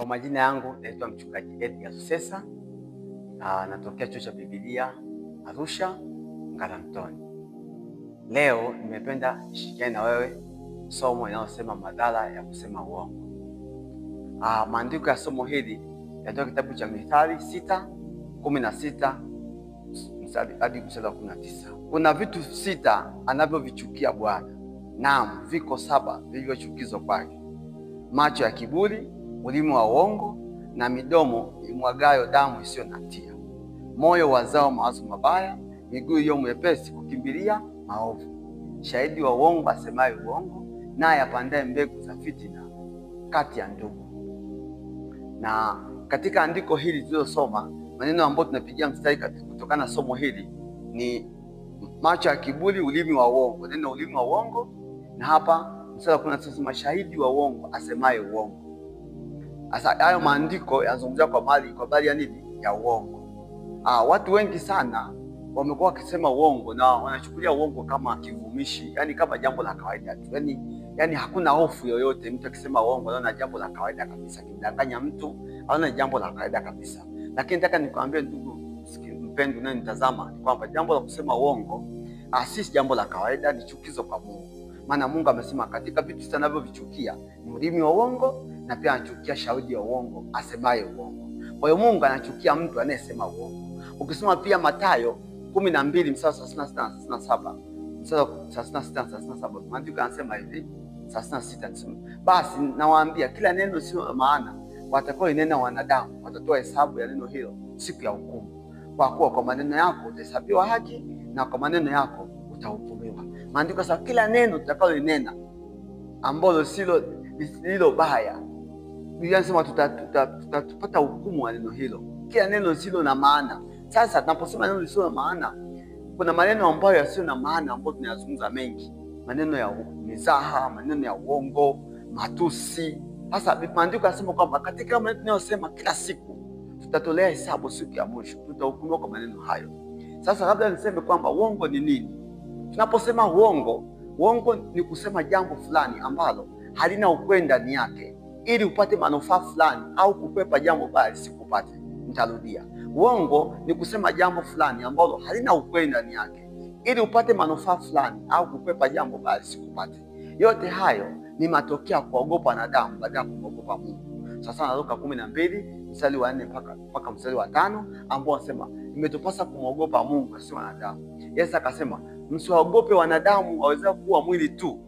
Kwa majina yangu naitwa Mchungaji Edgar Susesa. Natokea Chuo cha Biblia Arusha, Ngaramtoni. Leo nimependa nishirikiane na wewe somo linalosema madhara ya kusema uongo. Maandiko ya somo hili yanatoka kitabu cha Mithali 6:16 hadi 19. Kuna vitu 6 anavyovichukia Bwana. Naam, viko 7 vilivyochukizwa kwake: macho ya kiburi, ulimi wa uongo, na midomo imwagayo damu isiyo na hatia, moyo wazao mawazo mabaya, miguu iliyo mwepesi kukimbilia maovu, shahidi wa uongo asemaye uongo, naye apandaye mbegu za fitina kati ya ndugu. Na katika andiko hili tulilosoma, maneno ambayo tunapigia mstari kutokana na somo hili ni macho ya kiburi, ulimi wa uongo. Neno ulimi wa uongo, na hapa mstari wa 19 mashahidi wa uongo asemaye uongo. Sasa hayo maandiko yanazungumzia kwa habari ya nini? Ya uongo. Watu wengi sana wamekuwa wakisema uongo na wanachukulia uongo kama kivumishi, yani kama jambo la kawaida tu. Yani hakuna hofu yoyote. Mtu akisema uongo anaona jambo la kawaida kabisa. Akidanganya mtu anaona jambo la kawaida kabisa. Lakini nataka nikwambie ndugu mpendwa unanitazama, kwamba jambo la kusema uongo si jambo la kawaida, ni chukizo kwa Mungu. Maana Mungu amesema katika vitu sita anavyovichukia ni ulimi wa uongo, na pia anachukia shahidi ya uongo asemaye uongo. Kwa hiyo Mungu anachukia mtu anayesema uongo. Ukisoma pia Mathayo 12 mstari 36-37, mstari 36-37, maandiko yanasema hivi, 36, basi nawaambia kila neno lisilo na maana watakao inena wanadamu watatoa hesabu ya neno hilo siku ya hukumu. Kwa kuwa kwa maneno yako utahesabiwa haki, na kwa maneno yako utahukumiwa. Maandiko sasa, kila neno tutakalo inena ambalo silo baya, Biblia inasema tutapata hukumu wa neno hilo. Kila neno lisilo na maana. Sasa tunaposema neno lisilo na maana, kuna maneno ambayo yasio na maana ambayo tunayazungumza mengi, maneno ya mizaha, maneno ya uongo, matusi. Sasa maandiko yanasema kwamba katika maneno tunayosema kila siku tutatolea hesabu siku ya mwisho, tutahukumiwa kwa maneno hayo. Sasa labda niseme kwamba uongo ni nini? Tunaposema uongo ni kusema jambo fulani ambalo halina ukweli ndani yake ili upate manufaa fulani au kukwepa jambo baya lisikupate. Nitarudia. Uongo ni kusema jambo fulani ambalo halina ukweli ndani yake ili upate manufaa fulani au kukwepa jambo baya lisikupate. Yote hayo ni matokeo ya kuogopa wanadamu badala ya kuogopa Mungu. Sasa Luka 12 mstari wa 4 mpaka mstari wa 5, ambao wanasema imetupasa kumwogopa Mungu si wanadamu. Yesu akasema msiwaogope wanadamu waweza kuwa mwili tu,